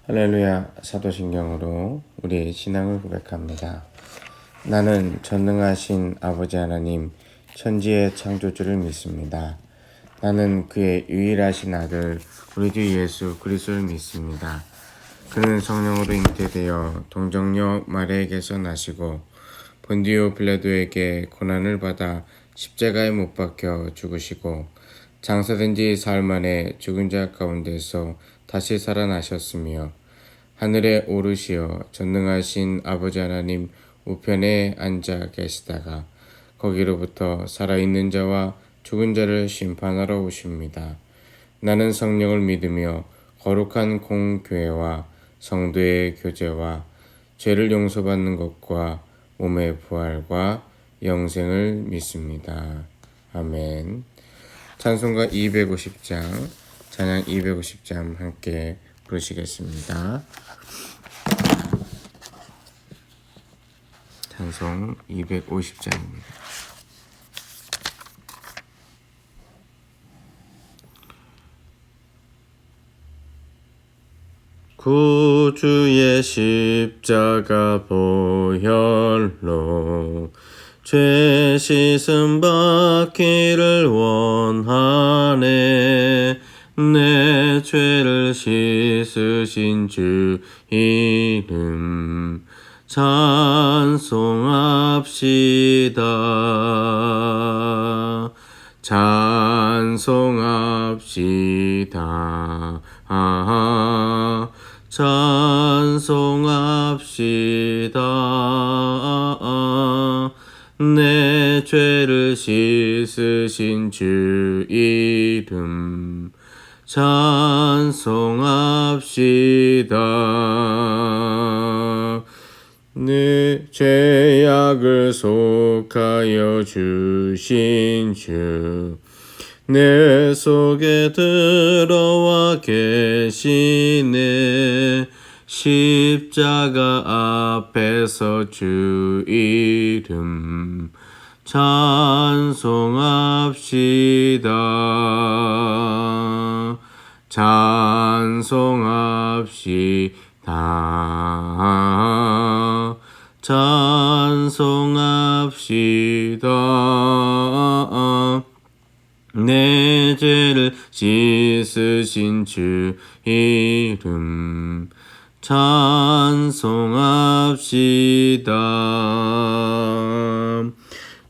할렐루야. 사도신경으로 우리의 신앙을 고백합니다. 나는 전능하신 아버지 하나님 천지의 창조주를 믿습니다. 나는 그의 유일하신 아들 우리 주 예수 그리스도를 믿습니다. 그는 성령으로 잉태되어 동정녀 마리아에게서 나시고 본디오 빌라도에게 고난을 받아 십자가에 못 박혀 죽으시고 장사된 지 사흘 만에 죽은 자 가운데서 다시 살아나셨으며 하늘에 오르시어 전능하신 아버지 하나님 우편에 앉아 계시다가 거기로부터 살아있는 자와 죽은 자를 심판하러 오십니다. 나는 성령을 믿으며 거룩한 공교회와 성도의 교제와 죄를 용서받는 것과 몸의 부활과 영생을 믿습니다. 아멘. 찬송가 250장, 찬양 250장 함께 부르시겠습니다. 찬송 250장입니다. 구주의 십자가 보혈로 죄 씻음 받기를 원하네. 내 죄를 씻으신 주 이름 찬송합시다. 찬송합시다. 찬송합시다. 내 죄를 씻으신 주 이름 찬송합시다. 내 죄악을 속하여 주신 주 내 속에 들어와 계시네. 십자가 앞에서 주 이름 찬송합시다. 찬송합시다. 찬송합시다. 내 죄를 씻으신 주 이름 찬송합시다.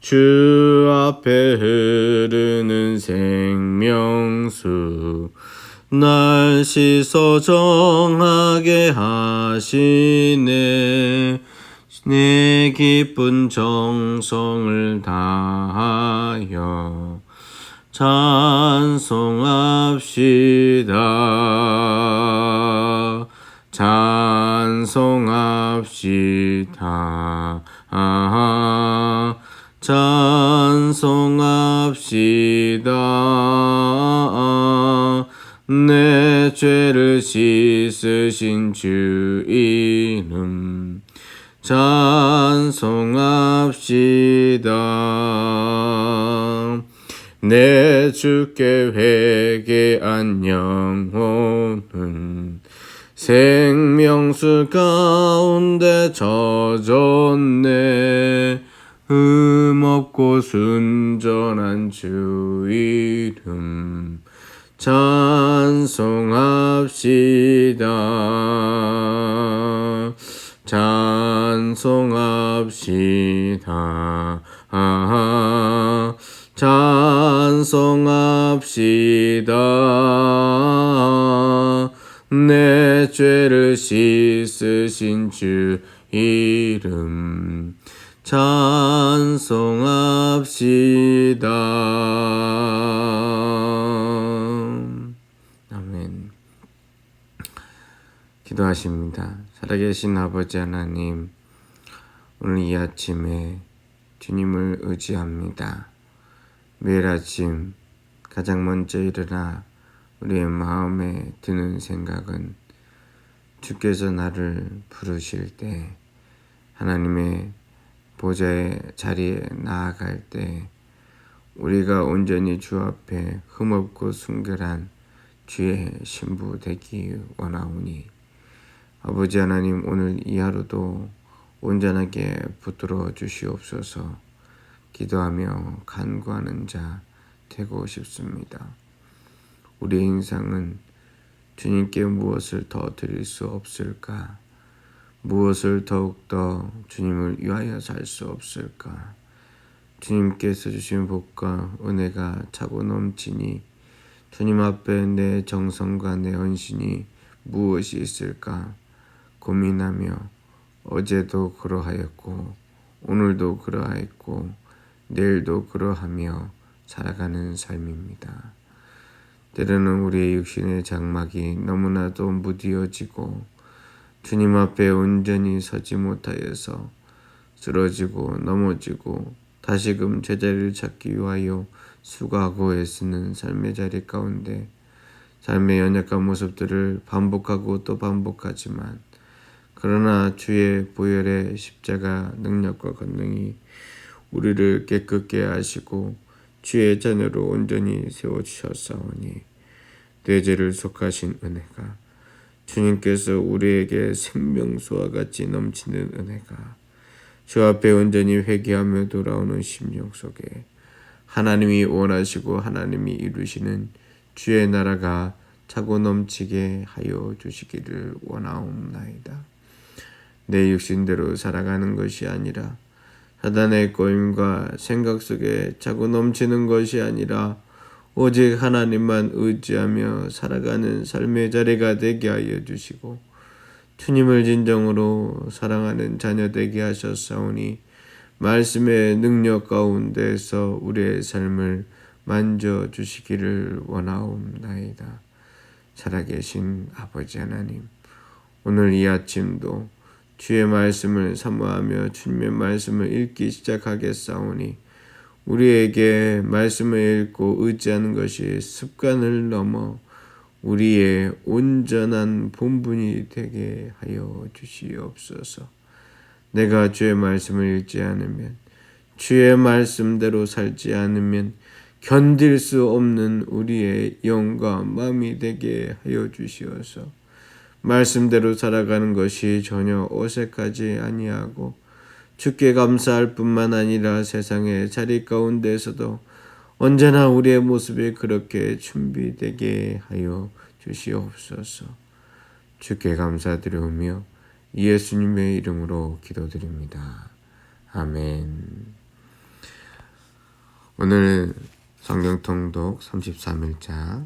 주 앞에 흐르는 생명수 날 씻어 정하게 하시네. 내 기쁜 정성을 다하여 찬송합시다. 찬송합시다. 찬송합시다. 내 죄를 씻으신 주 이름 찬송합시다. 내 주께 회개한 영혼은 생명수 가운데 젖었네. 흠없고 순전한 주 이름 찬송합시다. 찬송합시다. 찬송합시다. 내 죄를 씻으신 주 이름 찬송합시다. 아멘. 기도하십니다. 살아계신 아버지 하나님, 오늘 이 아침에 주님을 의지합니다. 매일 아침 가장 먼저 일어나 우리의 마음에 드는 생각은 주께서 나를 부르실 때, 하나님의 보좌의 자리에 나아갈 때 우리가 온전히 주 앞에 흠없고 순결한 주의 신부 되기 원하오니 아버지 하나님, 오늘 이 하루도 온전하게 붙들어 주시옵소서. 기도하며 간구하는 자 되고 싶습니다. 우리의 인생은 주님께 무엇을 더 드릴 수 없을까? 무엇을 더욱더 주님을 위하여 살 수 없을까? 주님께서 주신 복과 은혜가 차고 넘치니 주님 앞에 내 정성과 내 헌신이 무엇이 있을까 고민하며 어제도 그러하였고 오늘도 그러하였고 내일도 그러하며 살아가는 삶입니다. 때로는 우리의 육신의 장막이 너무나도 무디어지고 주님 앞에 온전히 서지 못하여서 쓰러지고 넘어지고 다시금 제자리를 찾기 위하여 수고하고 애쓰는 삶의 자리 가운데 삶의 연약한 모습들을 반복하고 또 반복하지만 그러나 주의 보혈의 십자가 능력과 권능이 우리를 깨끗게 하시고 주의 자녀로 온전히 세워주셨사오니 내 죄를 속하신 은혜가 주님께서 우리에게 생명수와 같이 넘치는 은혜가 주 앞에 온전히 회개하며 돌아오는 심령 속에 하나님이 원하시고 하나님이 이루시는 주의 나라가 차고 넘치게 하여 주시기를 원하옵나이다. 내 육신대로 살아가는 것이 아니라 사단의 꼬임과 생각 속에 차고 넘치는 것이 아니라 오직 하나님만 의지하며 살아가는 삶의 자리가 되게 하여 주시고 주님을 진정으로 사랑하는 자녀 되게 하셨사오니 말씀의 능력 가운데서 우리의 삶을 만져주시기를 원하옵나이다. 살아계신 아버지 하나님, 오늘 이 아침도 주의 말씀을 사모하며 주님의 말씀을 읽기 시작하겠사오니 우리에게 말씀을 읽고 의지하는 것이 습관을 넘어 우리의 온전한 본분이 되게 하여 주시옵소서. 내가 주의 말씀을 읽지 않으면, 주의 말씀대로 살지 않으면 견딜 수 없는 우리의 영과 마음이 되게 하여 주시어서 말씀대로 살아가는 것이 전혀 어색하지 아니하고 주께 감사할 뿐만 아니라 세상의 자리 가운데에서도 언제나 우리의 모습이 그렇게 준비되게 하여 주시옵소서. 주께 감사드리오며 예수님의 이름으로 기도드립니다. 아멘. 오늘 성경 통독 33일자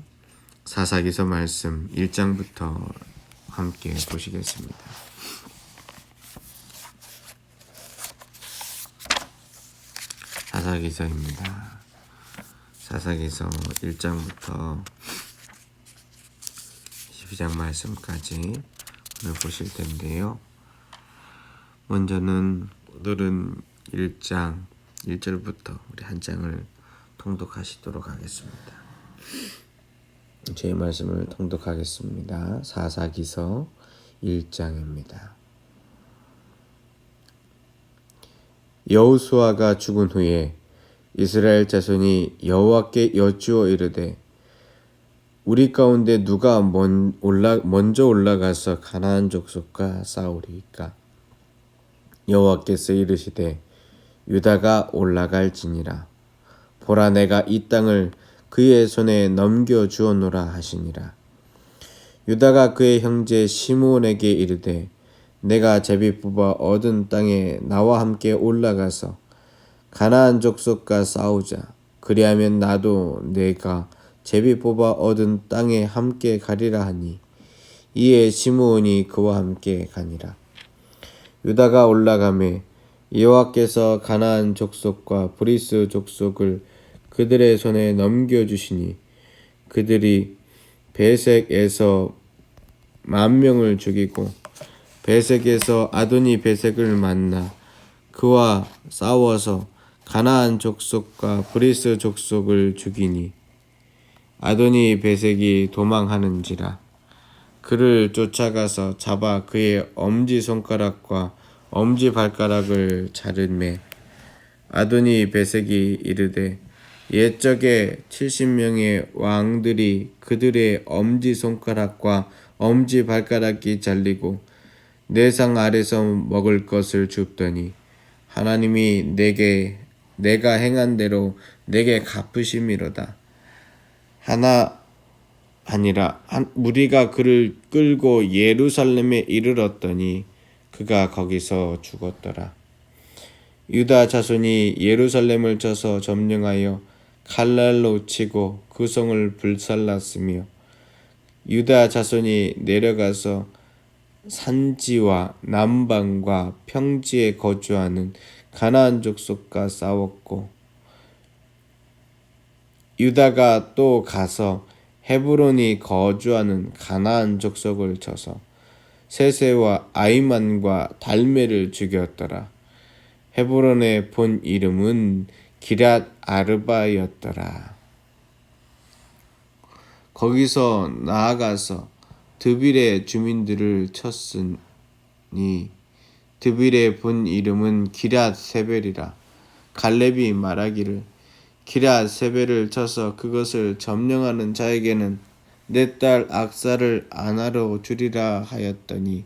사사기서 말씀 1장부터 함께 보시겠습니다. 사사기서입니다. 사사기서 1장부터 12장 말씀까지 오늘 보실 텐데요. 먼저는 오늘은 1장 1절부터 우리 한 장을 통독하시도록 하겠습니다. 제 말씀을 통독하겠습니다. 사사기서 1장입니다. 여호수아가 죽은 후에 이스라엘 자손이 여호와께 여쭈어 이르되 우리 가운데 누가 먼저 올라가서 가나안 족속과 싸우리이까? 여호와께서 이르시되 유다가 올라갈지니라. 보라, 내가 이 땅을 그의 손에 넘겨주었노라 하시니라. 유다가 그의 형제 시므온에게 이르되 내가 제비 뽑아 얻은 땅에 나와 함께 올라가서 가나안 족속과 싸우자. 그리하면 나도 내가 제비 뽑아 얻은 땅에 함께 가리라 하니 이에 시므온이 그와 함께 가니라. 유다가 올라가매 여호와께서 가나안 족속과 브리스 족속을 그들의 손에 넘겨주시니 그들이 베색에서 10,000명을 죽이고 베색에서 아도니 베색을 만나 그와 싸워서 가나안 족속과 브리스 족속을 죽이니 아도니 베색이 도망하는지라. 그를 쫓아가서 잡아 그의 엄지손가락과 엄지발가락을 자르매 아도니 베색이 이르되 옛적에 70명의 왕들이 그들의 엄지손가락과 엄지발가락이 잘리고 내 상 아래서 먹을 것을 줍더니 하나님이 내가 행한 대로 내게 갚으심이로다. 무리가 그를 끌고 예루살렘에 이르렀더니 그가 거기서 죽었더라. 유다 자손이 예루살렘을 쳐서 점령하여 칼날로 치고 그 성을 불살랐으며 유다 자손이 내려가서 산지와 남방과 평지에 거주하는 가나안 족속과 싸웠고 유다가 또 가서 헤브론이 거주하는 가나안 족속을 쳐서 세세와 아이만과 달메를 죽였더라. 헤브론의 본 이름은 기럇 아르바였더라. 거기서 나아가서 드빌의 주민들을 쳤으니 드빌의 본 이름은 기럇 세벨이라. 갈렙이 말하기를 기럇 세벨을 쳐서 그것을 점령하는 자에게는 내 딸 악사를 아나로 주리라 하였더니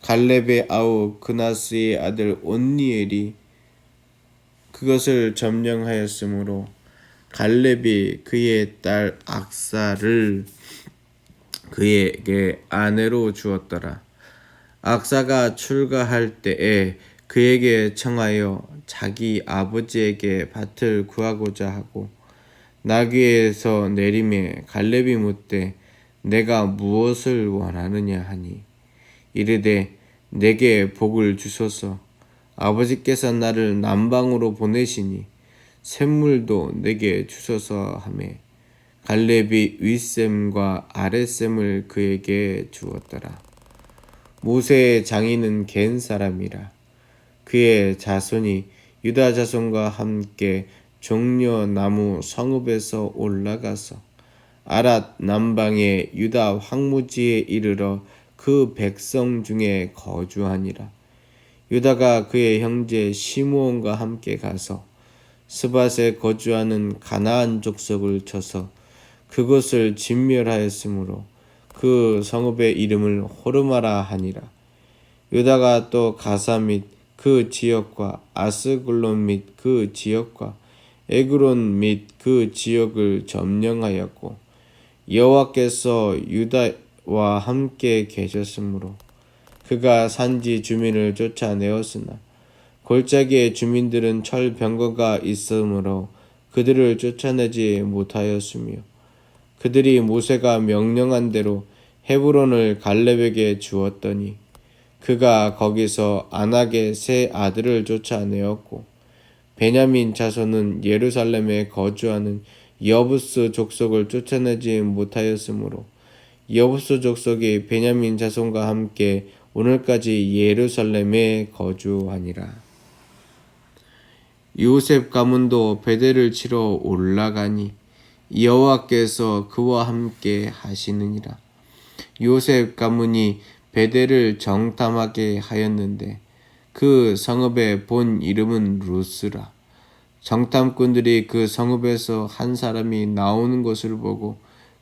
갈렙의 아우 그나스의 아들 온니엘이 그것을 점령하였으므로 갈렙이 그의 딸 악사를 그에게 아내로 주었더라. 악사가 출가할 때에 그에게 청하여 자기 아버지에게 밭을 구하고자 하고 나귀에서 내림에 갈렙이 묻되 내가 무엇을 원하느냐 하니 이르되 내게 복을 주소서. 아버지께서 나를 남방으로 보내시니 샘물도 내게 주소서 하매 갈렙이 윗샘과 아랫샘을 그에게 주었더라. 모세의 장인은 겐 사람이라. 그의 자손이 유다 자손과 함께 종려나무 성읍에서 올라가서 아랏 남방의 유다 황무지에 이르러 그 백성 중에 거주하니라. 유다가 그의 형제 시므온과 함께 가서 스밧에 거주하는 가나안 족속을 쳐서 그곳을 진멸하였으므로 그 성읍의 이름을 호르마라 하니라. 유다가 또 가사 및 그 지역과 아스글론 및 그 지역과 에그론 및 그 지역을 점령하였고 여호와께서 유다와 함께 계셨으므로 그가 산지 주민을 쫓아내었으나 골짜기의 주민들은 철병거가 있으므로 그들을 쫓아내지 못하였으며 그들이 모세가 명령한 대로 헤브론을 갈렙에게 주었더니 그가 거기서 안악의 세 아들을 쫓아내었고 베냐민 자손은 예루살렘에 거주하는 여부스 족속을 쫓아내지 못하였으므로 여부스 족속이 베냐민 자손과 함께 오늘까지 예루살렘에 거주하니라. 요셉 가문도 베델을 치러 올라가니 여호와께서 그와 함께 하시느니라. 요셉 가문이 베델을 정탐하게 하였는데 그 성읍의 본 이름은 루스라. 정탐꾼들이 그 성읍에서 한 사람이 나오는 것을 보고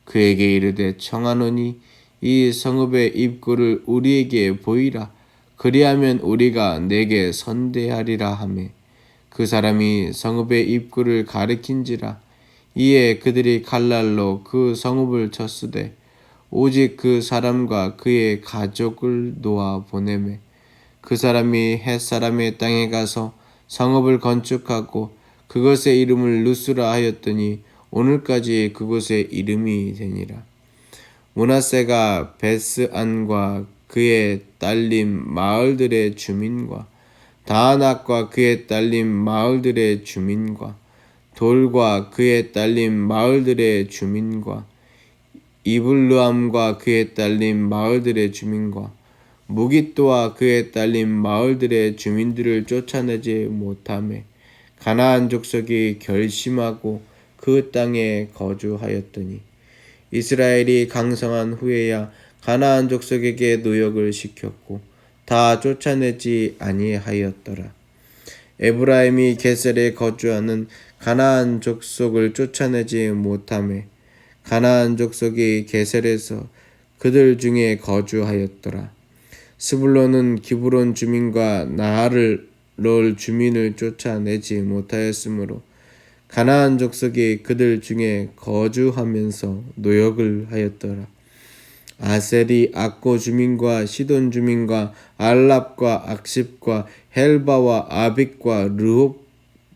그에게 이르되 청하노니 이 성읍의 입구를 우리에게 보이라. 그리하면 우리가 내게 선대하리라 하매 그 사람이 성읍의 입구를 가리킨지라. 이에 그들이 칼날로 그 성읍을 쳤으되 오직 그 사람과 그의 가족을 놓아 보내매 그 사람이 헷사람의 땅에 가서 성읍을 건축하고 그것의 이름을 루스라 하였더니 오늘까지 그곳의 이름이 되니라. 므낫세가 베스안과 그의 딸린 마을들의 주민과 다아낙과 그의 딸린 마을들의 주민과 돌과 그의 딸린 마을들의 주민과 이블루암과 그의 딸린 마을들의 주민과 무깃도와 그의 딸린 마을들의 주민들을 쫓아내지 못하매 가나안 족속이 결심하고 그 땅에 거주하였더니 이스라엘이 강성한 후에야 가나안 족속에게 노역을 시켰고 다 쫓아내지 아니하였더라. 에브라임이 게셀에 거주하는 가나안 족속을 쫓아내지 못하매 가나안 족속이 게셀에서 그들 중에 거주하였더라. 스불론은 기브론 주민과 나할을 주민을 쫓아내지 못하였으므로 가나안 족속이 그들 중에 거주하면서 노역을 하였더라. 아셀이 악고 주민과 시돈 주민과 알랍과 악십과 헬바와 아빅과 르홉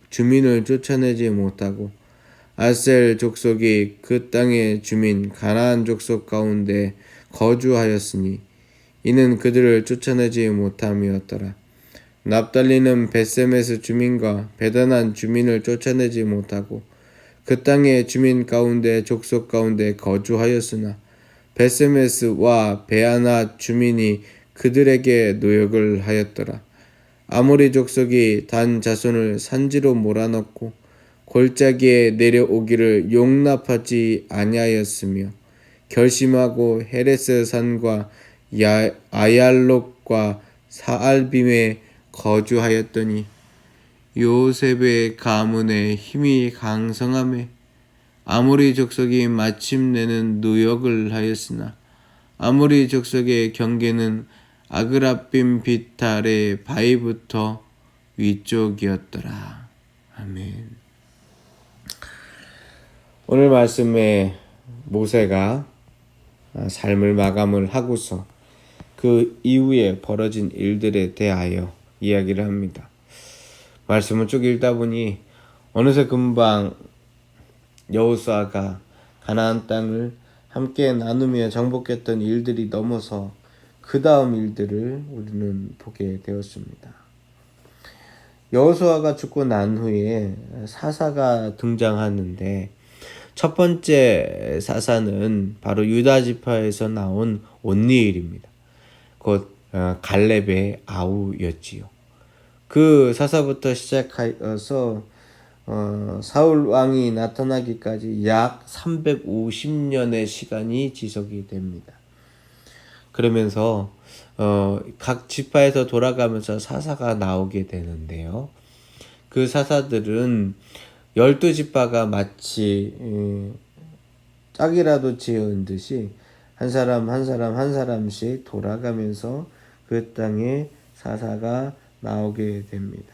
주민을 쫓아내지 못하고 아셀 족속이 그 땅의 주민 가나안 족속 가운데 거주하였으니 이는 그들을 쫓아내지 못함이었더라. 납달리는 벳세메스 주민과 베다난 주민을 쫓아내지 못하고 그 땅의 주민 가운데 족속 가운데 거주하였으나 벳세메스와 베아나 주민이 그들에게 노역을 하였더라. 아모리 족속이 단 자손을 산지로 몰아넣고 골짜기에 내려오기를 용납하지 아니하였으며 결심하고 헤레스 산과 아얄록과 사알빔에 거주하였더니 요셉의 가문의 힘이 강성함에 아모리 족속이 마침내는 노역을 하였으나 아모리 족속의 경계는 아그라빔 빛 아래 바위부터 위쪽이었더라. 아멘. 오늘 말씀에 모세가 삶을 마감을 하고서 그 이후에 벌어진 일들에 대하여 이야기를 합니다. 말씀을 쭉 읽다 보니 어느새 금방 여호수아가 가나안 땅을 함께 나누며 정복했던 일들이 넘어서 그 다음 일들을 우리는 보게 되었습니다. 여호수아가 죽고 난 후에 사사가 등장하는데 첫 번째 사사는 바로 유다 지파에서 나온 온니엘입니다. 곧 갈렙의 아우였지요. 그 사사부터 시작하여서 사울 왕이 나타나기까지 약 350년의 시간이 지속이 됩니다. 그러면서 각 지파에서 돌아가면서 사사가 나오게 되는데요. 그 사사들은 12지파가 마치 짝이라도 지은 듯이 한 사람 한 사람씩 돌아가면서 그 땅에 사사가 나오게 됩니다.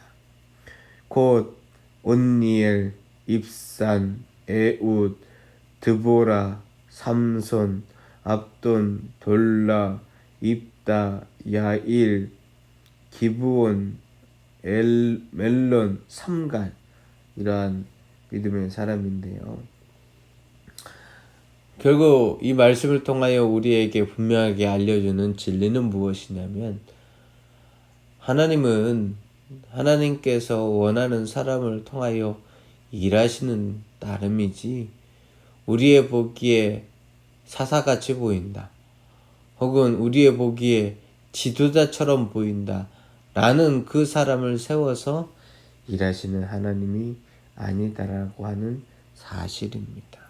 곧 온니엘, 입산, 에웃, 드보라, 삼손, 압돈, 돌라, 입다, 야일, 기브온, 멜론, 삼갈, 이러한 믿음의 사람인데요. 결국 이 말씀을 통하여 우리에게 분명하게 알려주는 진리는 무엇이냐면 하나님께서 원하는 사람을 통하여 일하시는 따름이지 우리의 보기에 사사같이 보인다. 혹은 우리의 보기에 지도자처럼 보인다. 라는 그 사람을 세워서 일하시는 하나님이 아니다라고 하는 사실입니다.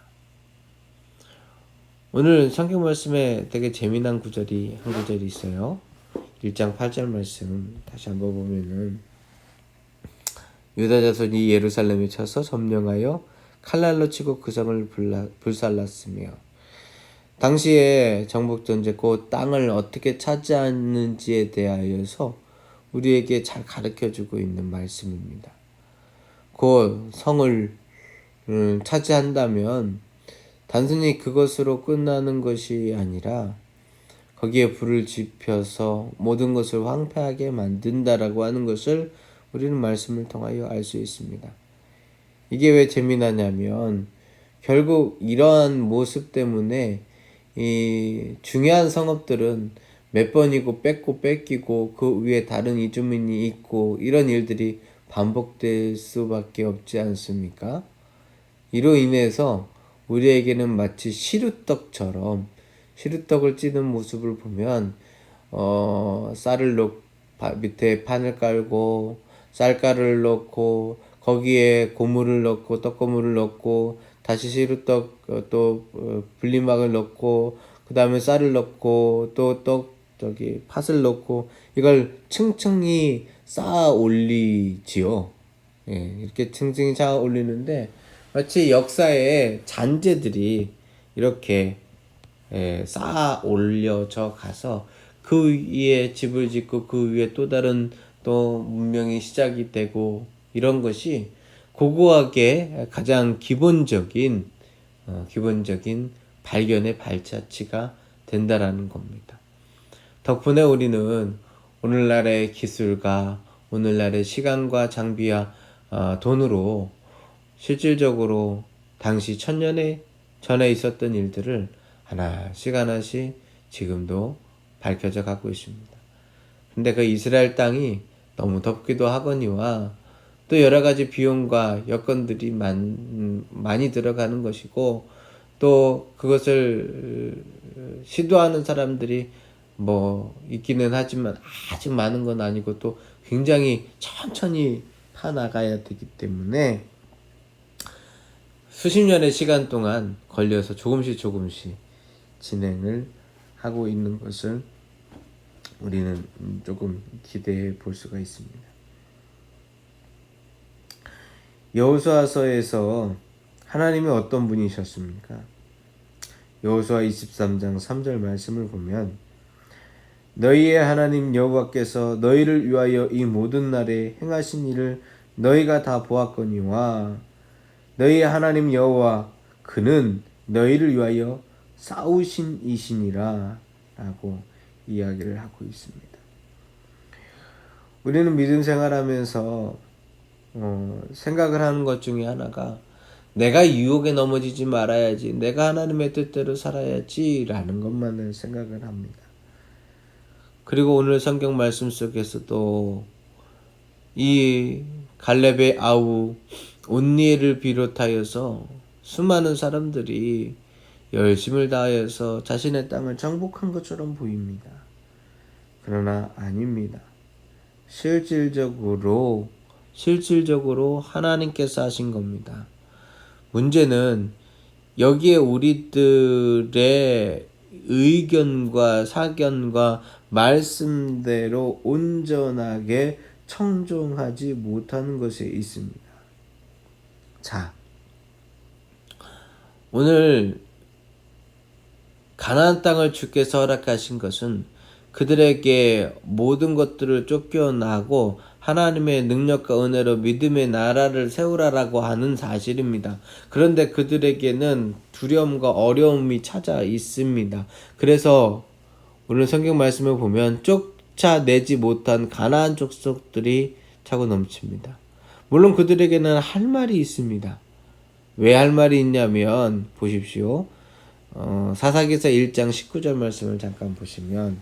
오늘 성경 말씀에 되게 재미난 구절이 한 구절이 있어요. 1장 8절 말씀 다시 한번 보면은 유다 자손이 예루살렘에 쳐서 점령하여 칼날로 치고 그 성을 불살랐으며 당시에 정복전제 곧 땅을 어떻게 차지하는지에 대하여서 우리에게 잘 가르쳐주고 있는 말씀입니다. 곧 성을 차지한다면 단순히 그것으로 끝나는 것이 아니라 거기에 불을 지펴서 모든 것을 황폐하게 만든다라고 하는 것을 우리는 말씀을 통하여 알 수 있습니다. 이게 왜 재미나냐면 결국 이러한 모습 때문에 이 중요한 성읍들은 몇 번이고 뺏고 뺏기고 그 위에 다른 이주민이 있고 이런 일들이 반복될 수밖에 없지 않습니까? 이로 인해서 우리에게는 마치 시루떡처럼 시루떡을 찌는 모습을 보면 쌀을 밑에 판을 깔고 쌀가루를 넣고 거기에 고물을 넣고 떡고물을 넣고 다시 시루떡 또 분리막을 넣고 그 다음에 쌀을 넣고 또 팥을 넣고 이걸 층층이 쌓아 올리지요. 예, 이렇게 층층이 쌓아 올리는데 마치 역사의 잔재들이 이렇게 쌓아 올려져 가서 그 위에 집을 짓고 그 위에 또 다른 또 문명이 시작이 되고 이런 것이 고고하게 가장 기본적인 발견의 발자취가 된다라는 겁니다. 덕분에 우리는 오늘날의 기술과 오늘날의 시간과 장비와 돈으로 실질적으로 당시 천년에 전에 있었던 일들을 하나씩 지금도 밝혀져 가고 있습니다. 근데 그 이스라엘 땅이 너무 덥기도 하거니와 또 여러 가지 비용과 여건들이 많이 들어가는 것이고 또 그것을 시도하는 사람들이 뭐 있기는 하지만 아직 많은 건 아니고 또 굉장히 천천히 파나가야 되기 때문에 수십 년의 시간 동안 걸려서 조금씩 진행을 하고 있는 것을 우리는 조금 기대해 볼 수가 있습니다. 여호수아서에서 하나님이 어떤 분이셨습니까? 여호수아 23장 3절 말씀을 보면 너희의 하나님 여호와께서 너희를 위하여 이 모든 날에 행하신 일을 너희가 다 보았거니와 너희의 하나님 여호와 그는 너희를 위하여 싸우신 이시니라 라고 이야기를 하고 있습니다. 우리는 믿음 생활하면서 생각을 하는 것 중에 하나가 내가 유혹에 넘어지지 말아야지, 내가 하나님의 뜻대로 살아야지 라는 것만을 생각을 합니다. 그리고 오늘 성경 말씀 속에서도 이 갈렙의 아우 온니엘을 비롯하여서 수많은 사람들이 열심을 다하여서 자신의 땅을 정복한 것처럼 보입니다. 그러나 아닙니다. 실질적으로 하나님께서 하신 겁니다. 문제는 여기에 우리들의 의견과 사견과 말씀대로 온전하게 청종하지 못하는 것에 있습니다. 자, 오늘 가나안 땅을 주께서 허락하신 것은 그들에게 모든 것들을 쫓겨나고 하나님의 능력과 은혜로 믿음의 나라를 세우라라고 하는 사실입니다. 그런데 그들에게는 두려움과 어려움이 찾아 있습니다. 그래서 오늘 성경 말씀을 보면 쫓아내지 못한 가나안 족속들이 차고 넘칩니다. 물론 그들에게는 할 말이 있습니다. 왜 할 말이 있냐면 보십시오. 사사기서 1장 19절 말씀을 잠깐 보시면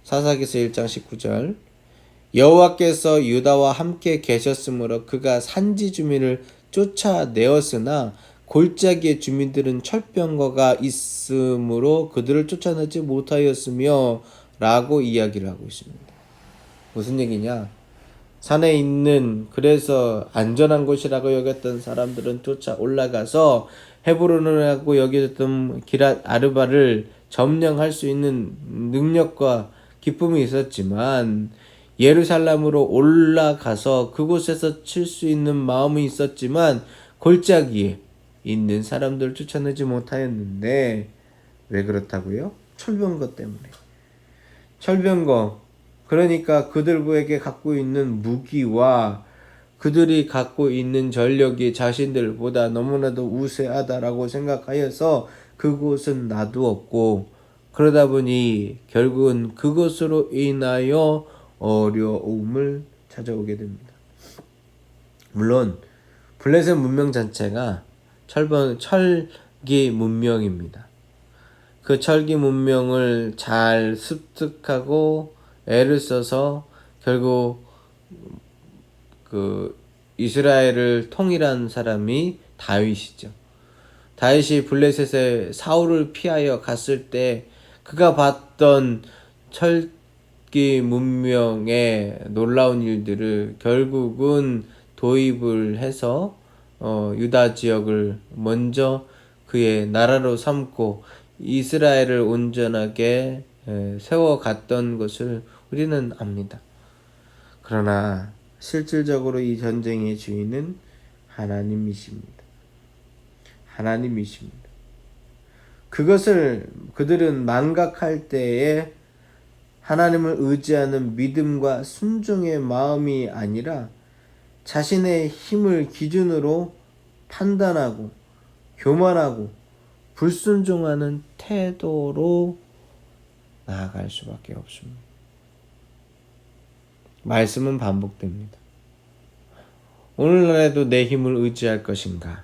사사기서 1장 19절 여호와께서 유다와 함께 계셨으므로 그가 산지 주민을 쫓아내었으나 골짜기의 주민들은 철병거가 있으므로 그들을 쫓아내지 못하였으며 라고 이야기를 하고 있습니다. 무슨 얘기냐? 산에 있는 그래서 안전한 곳이라고 여겼던 사람들은 쫓아 올라가서 헤브론이라고 여겼던 기랏 아르바를 점령할 수 있는 능력과 기쁨이 있었지만 예루살렘으로 올라가서 그곳에서 칠 수 있는 마음이 있었지만 골짜기에 있는 사람들을 쫓아내지 못하였는데 왜 그렇다고요? 철병거 때문에. 철병거, 그러니까 그들에게 갖고 있는 무기와 그들이 갖고 있는 전력이 자신들보다 너무나도 우세하다라고 생각하여서 그곳은 놔두었고 그러다 보니 결국은 그것으로 인하여 어려움을 찾아오게 됩니다. 물론 블레셋 문명 자체가 철기 문명입니다. 그 철기 문명을 잘 습득하고 애를 써서 결국 그 이스라엘을 통일한 사람이 다윗이죠. 다윗이 블레셋에 사울을 피하여 갔을 때 그가 봤던 철기 문명의 놀라운 일들을 결국은 도입을 해서 유다 지역을 먼저 그의 나라로 삼고 이스라엘을 온전하게 세워갔던 것을 우리는 압니다. 그러나 실질적으로 이 전쟁의 주인은 하나님이십니다. 하나님이십니다. 그것을 그들은 망각할 때에 하나님을 의지하는 믿음과 순종의 마음이 아니라 자신의 힘을 기준으로 판단하고 교만하고 불순종하는 태도로 나아갈 수밖에 없습니다. 말씀은 반복됩니다. 오늘날에도 내 힘을 의지할 것인가?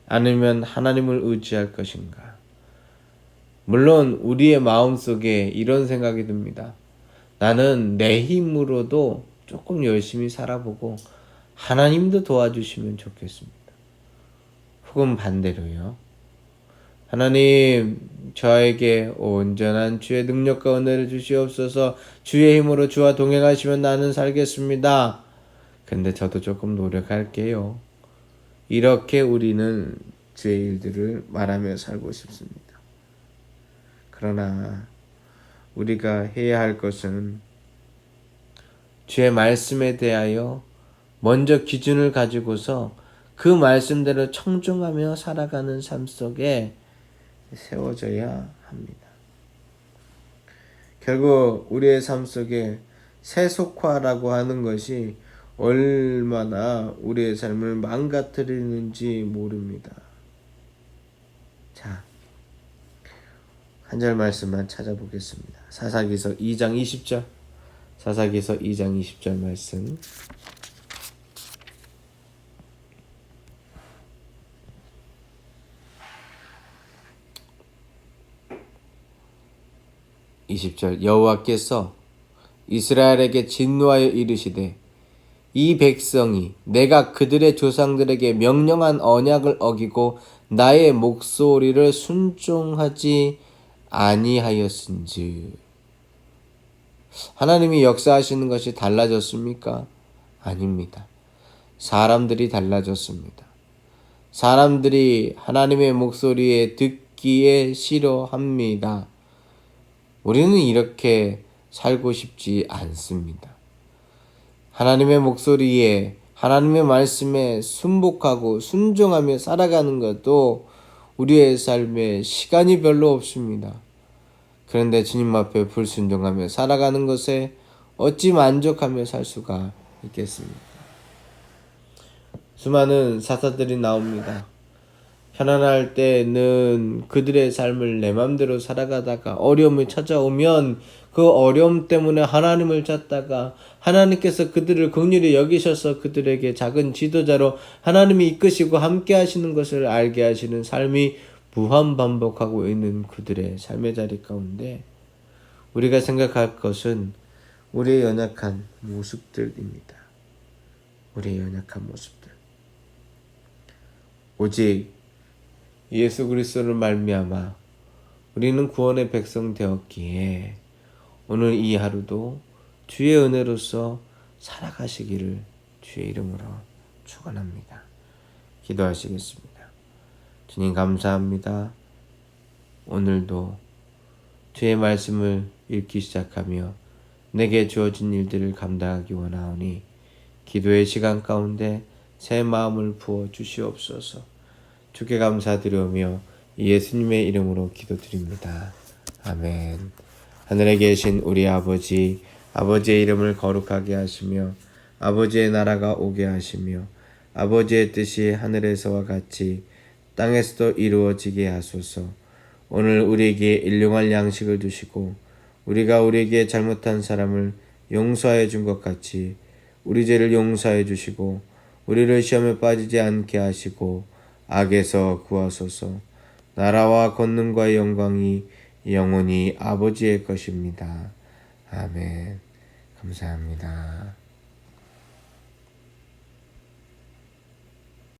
아니면 하나님을 의지할 것인가? 물론 우리의 마음속에 이런 생각이 듭니다. 나는 내 힘으로도 조금 열심히 살아보고 하나님도 도와주시면 좋겠습니다. 혹은 반대로요. 하나님, 저에게 온전한 주의 능력과 은혜를 주시옵소서. 주의 힘으로 주와 동행하시면 나는 살겠습니다. 근데 저도 조금 노력할게요. 이렇게 우리는 주의 일들을 말하며 살고 싶습니다. 그러나 우리가 해야 할 것은 주의 말씀에 대하여 먼저 기준을 가지고서 그 말씀대로 청중하며 살아가는 삶 속에 세워져야 합니다. 결국 우리의 삶 속에 세속화라고 하는 것이 얼마나 우리의 삶을 망가뜨리는지 모릅니다. 자, 한 절 말씀만 찾아보겠습니다. 사사기서 2장 20절. 사사기서 2장 20절 말씀. 20절 여호와께서 이스라엘에게 진노하여 이르시되 이 백성이 내가 그들의 조상들에게 명령한 언약을 어기고 나의 목소리를 순종하지 아니하였은즉. 하나님이 역사하시는 것이 달라졌습니까? 아닙니다. 사람들이 달라졌습니다. 사람들이 하나님의 목소리에 듣기에 싫어합니다. 우리는 이렇게 살고 싶지 않습니다. 하나님의 목소리에, 하나님의 말씀에 순복하고 순종하며 살아가는 것도 우리의 삶에 시간이 별로 없습니다. 그런데 주님 앞에 불순종하며 살아가는 것에 어찌 만족하며 살 수가 있겠습니까? 수많은 사사들이 나옵니다. 편안할 때는 그들의 삶을 내 맘대로 살아가다가 어려움이 찾아오면 그 어려움 때문에 하나님을 찾다가 하나님께서 그들을 긍휼히 여기셔서 그들에게 작은 지도자로 하나님이 이끄시고 함께 하시는 것을 알게 하시는 삶이 무한반복하고 있는 그들의 삶의 자리 가운데 우리가 생각할 것은 우리의 연약한 모습들입니다. 우리의 연약한 모습들. 오직 예수 그리스도를 말미암아 우리는 구원의 백성 되었기에 오늘 이 하루도 주의 은혜로서 살아가시기를 주의 이름으로 축원합니다. 기도하시겠습니다. 주님 감사합니다. 오늘도 주의 말씀을 읽기 시작하며 내게 주어진 일들을 감당하기 원하오니 기도의 시간 가운데 새 마음을 부어 주시옵소서. 주께 감사드리며 예수님의 이름으로 기도드립니다. 아멘. 하늘에 계신 우리 아버지, 아버지의 이름을 거룩하게 하시며 아버지의 나라가 오게 하시며 아버지의 뜻이 하늘에서와 같이 땅에서도 이루어지게 하소서. 오늘 우리에게 일용할 양식을 주시고 우리가 우리에게 잘못한 사람을 용서하여 준 것 같이 우리 죄를 용서하여 주시고 우리를 시험에 빠지지 않게 하시고 악에서 구하소서. 나라와 권능과 영광이 영원히 아버지의 것입니다. 아멘. 감사합니다.